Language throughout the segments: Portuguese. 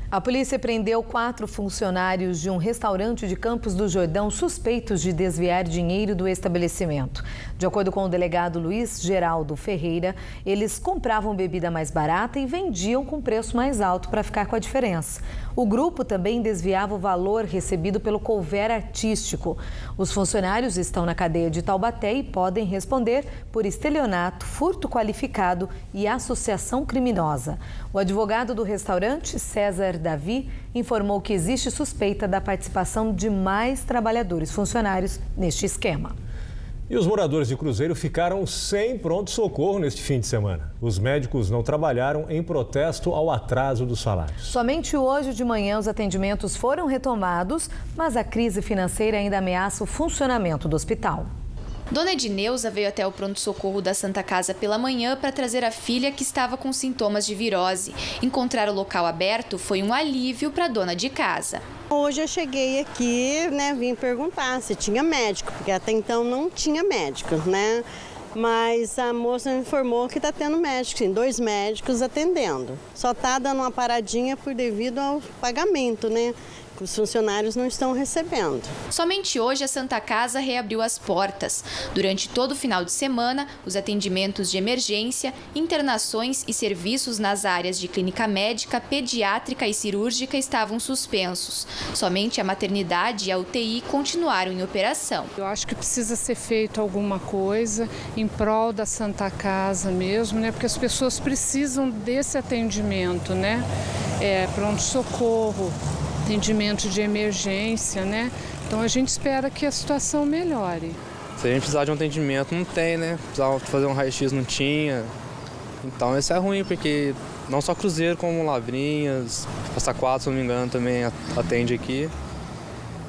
A polícia prendeu 4 funcionários de um restaurante de Campos do Jordão suspeitos de desviar dinheiro do estabelecimento. De acordo com o delegado Luiz Geraldo Ferreira, eles compravam bebida mais barata e vendiam com preço mais alto para ficar com a diferença. O grupo também desviava o valor recebido pelo couvert artístico. Os funcionários estão na cadeia de Taubaté e podem responder por estelionato, furto qualificado e associação criminosa. O advogado do restaurante, César Davi, informou que existe suspeita da participação de mais trabalhadores funcionários neste esquema. E os moradores de Cruzeiro ficaram sem pronto-socorro neste fim de semana. Os médicos não trabalharam em protesto ao atraso dos salários. Somente hoje de manhã os atendimentos foram retomados, mas a crise financeira ainda ameaça o funcionamento do hospital. Dona Edneuza veio até o pronto-socorro da Santa Casa pela manhã para trazer a filha que estava com sintomas de virose. Encontrar o local aberto foi um alívio para a dona de casa. Hoje eu cheguei aqui, vim perguntar se tinha médico, porque até então não tinha médico, Mas a moça me informou que está tendo médico, sim, 2 médicos atendendo. Só está dando uma paradinha por devido ao pagamento, que os funcionários não estão recebendo. Somente hoje a Santa Casa reabriu as portas. Durante todo o final de semana, os atendimentos de emergência, internações e serviços nas áreas de clínica médica, pediátrica e cirúrgica estavam suspensos. Somente a maternidade e a UTI continuaram em operação. Eu acho que precisa ser feito alguma coisa em prol da Santa Casa mesmo, porque as pessoas precisam desse atendimento, pronto-socorro, atendimento de emergência, Então a gente espera que a situação melhore. Se a gente precisar de um atendimento, não tem, Precisava fazer um raio-x, não tinha. Então isso é ruim, porque não só Cruzeiro, como Lavrinhas, Passa Quatro, se não me engano, também atende aqui.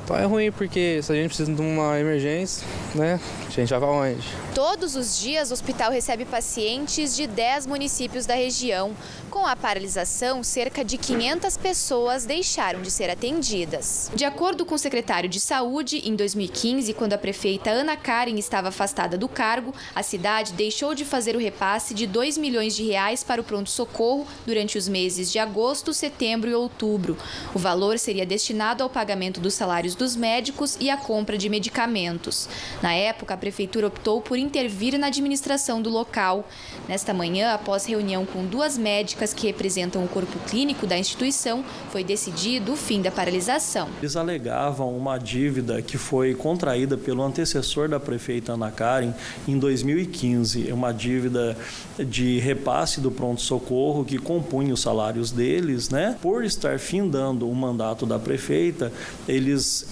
Então é ruim, porque se a gente precisa de uma emergência, a gente vai para onde? Todos os dias, o hospital recebe pacientes de 10 municípios da região. Com a paralisação, cerca de 500 pessoas deixaram de ser atendidas. De acordo com o secretário de Saúde, em 2015, quando a prefeita Ana Karen estava afastada do cargo, a cidade deixou de fazer o repasse de R$2 milhões para o pronto-socorro durante os meses de agosto, setembro e outubro. O valor seria destinado ao pagamento dos salários dos médicos e à compra de medicamentos. Na época, a prefeitura optou por intervir na administração do local. Nesta manhã, após reunião com 2 médicas que representam o corpo clínico da instituição, foi decidido o fim da paralisação. Eles alegavam uma dívida que foi contraída pelo antecessor da prefeita Ana Karen em 2015, uma dívida de repasse do pronto-socorro que compunha os salários deles, Por estar findando o mandato da prefeita, eles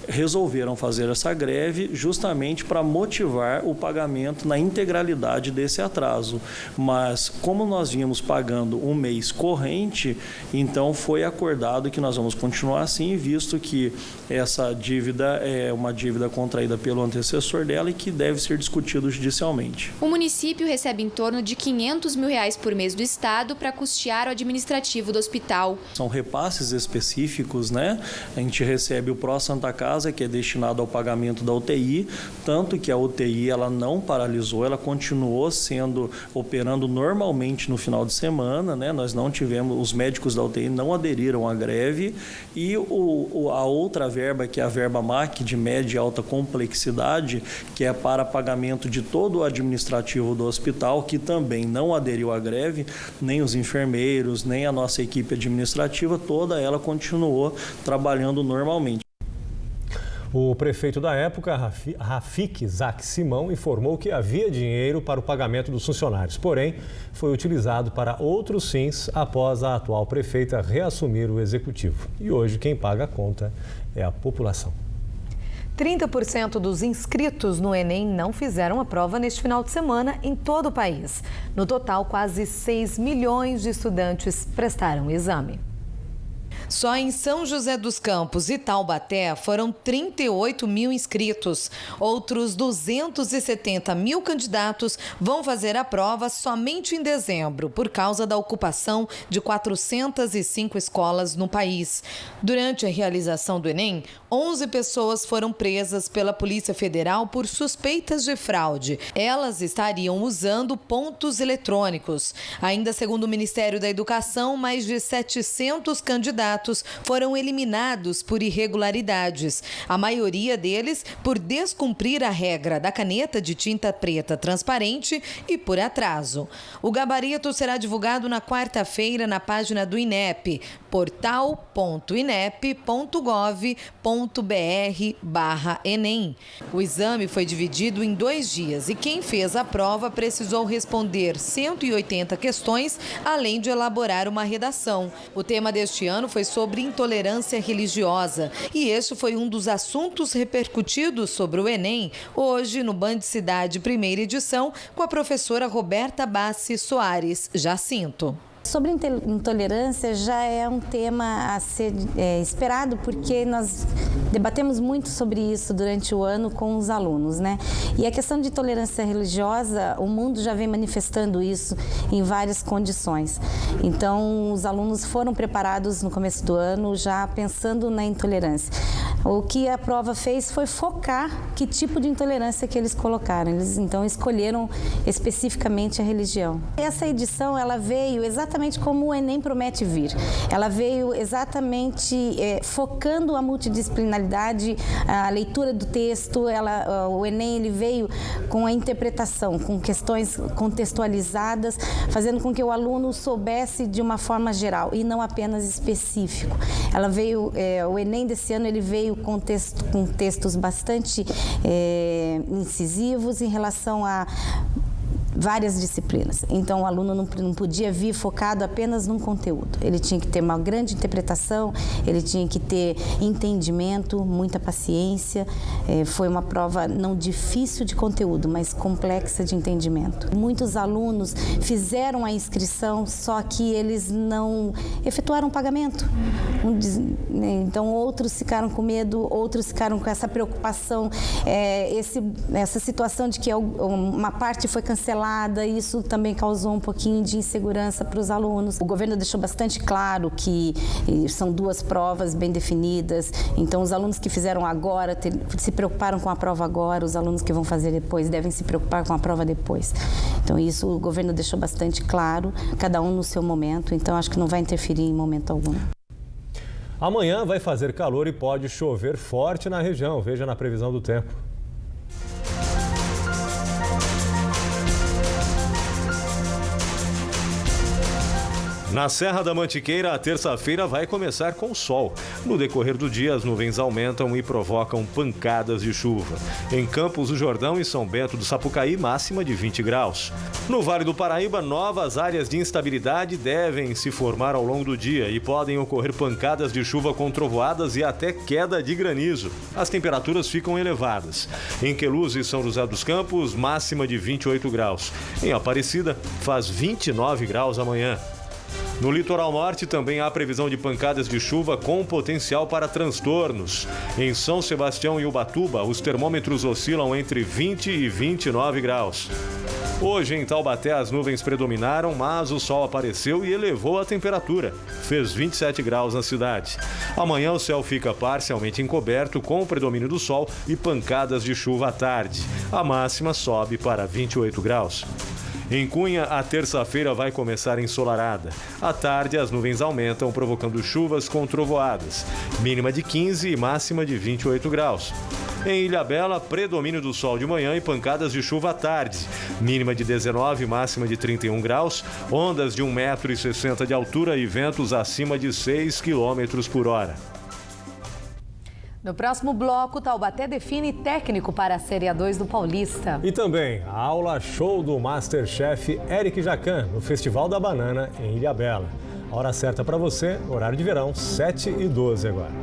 resolveram fazer essa greve justamente para motivar o pagamento na integralidade desse atraso. Mas como nós vínhamos pagando um mês corrente, então foi acordado que nós vamos continuar assim, visto que essa dívida é uma dívida contraída pelo antecessor dela e que deve ser discutido judicialmente. O município recebe em torno de R$500 mil por mês do Estado para custear o administrativo do hospital. São repasses específicos, A gente recebe o Pró Santa Casa, que é destinado ao pagamento da UTI, tanto que a UTI ela não paralisou, ela continuou operando normalmente no final de semana, Nós não tivemos, os médicos da UTI não aderiram à greve e a outra verba, que é a verba MAC de média e alta complexidade, que é para pagamento de todo o administrativo do hospital, que também não aderiu à greve, nem os enfermeiros, nem a nossa equipe administrativa, toda ela continuou trabalhando normalmente. O prefeito da época, Rafik Zac Simão, informou que havia dinheiro para o pagamento dos funcionários, porém foi utilizado para outros fins após a atual prefeita reassumir o executivo. E hoje quem paga a conta é a população. 30% dos inscritos no Enem não fizeram a prova neste final de semana em todo o país. No total, quase 6 milhões de estudantes prestaram o exame. Só em São José dos Campos e Taubaté foram 38 mil inscritos. Outros 270 mil candidatos vão fazer a prova somente em dezembro, por causa da ocupação de 405 escolas no país. Durante a realização do Enem, 11 pessoas foram presas pela Polícia Federal por suspeitas de fraude. Elas estariam usando pontos eletrônicos. Ainda segundo o Ministério da Educação, mais de 700 candidatos foram eliminados por irregularidades. A maioria deles por descumprir a regra da caneta de tinta preta transparente e por atraso. O gabarito será divulgado na quarta-feira na página do INEP, portal.inep.gov.br/Enem. O exame foi dividido em 2 dias e quem fez a prova precisou responder 180 questões, além de elaborar uma redação. O tema deste ano foi sobre intolerância religiosa e este foi um dos assuntos repercutidos sobre o Enem hoje no Band Cidade, primeira edição, com a professora Roberta Bassi Soares Jacinto. Sobre intolerância já é um tema a ser esperado, porque nós debatemos muito sobre isso durante o ano com os alunos, né? E a questão de intolerância religiosa, o mundo já vem manifestando isso em várias condições. Então, os alunos foram preparados no começo do ano já pensando na intolerância. O que a prova fez foi focar que tipo de intolerância que eles colocaram. Eles, então, escolheram especificamente a religião. Essa edição, ela veio exatamente como o Enem promete vir. Ela veio exatamente focando a multidisciplinaridade, a leitura do texto. O Enem ele veio com a interpretação, com questões contextualizadas, fazendo com que o aluno soubesse de uma forma geral e não apenas específico. Ela veio, o Enem desse ano ele veio com textos bastante incisivos em relação a várias disciplinas. Então, o aluno não podia vir focado apenas num conteúdo. Ele tinha que ter uma grande interpretação, ele tinha que ter entendimento, muita paciência. Foi uma prova não difícil de conteúdo, mas complexa de entendimento. Muitos alunos fizeram a inscrição, só que eles não efetuaram o pagamento. Então, outros ficaram com medo, outros ficaram com essa preocupação, essa situação de que uma parte foi cancelada. Isso também causou um pouquinho de insegurança para os alunos. O governo deixou bastante claro que são 2 provas bem definidas, então os alunos que fizeram agora se preocuparam com a prova agora, os alunos que vão fazer depois devem se preocupar com a prova depois. Então isso o governo deixou bastante claro, cada um no seu momento, então acho que não vai interferir em momento algum. Amanhã vai fazer calor e pode chover forte na região, veja na previsão do tempo. Na Serra da Mantiqueira, a terça-feira vai começar com sol. No decorrer do dia, as nuvens aumentam e provocam pancadas de chuva. Em Campos do Jordão e São Bento do Sapucaí, máxima de 20 graus. No Vale do Paraíba, novas áreas de instabilidade devem se formar ao longo do dia e podem ocorrer pancadas de chuva com trovoadas e até queda de granizo. As temperaturas ficam elevadas. Em Queluz e São José dos Campos, máxima de 28 graus. Em Aparecida, faz 29 graus amanhã. No litoral norte também há previsão de pancadas de chuva com potencial para transtornos. Em São Sebastião e Ubatuba, os termômetros oscilam entre 20 e 29 graus. Hoje em Taubaté as nuvens predominaram, mas o sol apareceu e elevou a temperatura. Fez 27 graus na cidade. Amanhã o céu fica parcialmente encoberto com o predomínio do sol e pancadas de chuva à tarde. A máxima sobe para 28 graus. Em Cunha, a terça-feira vai começar ensolarada. À tarde, as nuvens aumentam, provocando chuvas com trovoadas. Mínima de 15 e máxima de 28 graus. Em Ilhabela, predomínio do sol de manhã e pancadas de chuva à tarde. Mínima de 19 e máxima de 31 graus. Ondas de 1,60 m de altura e ventos acima de 6 km por hora. No próximo bloco, Taubaté define técnico para a Série A2 do Paulista. E também a aula show do Masterchef Eric Jacan no Festival da Banana em Ilhabela. A hora certa para você, horário de verão, 7h12 agora.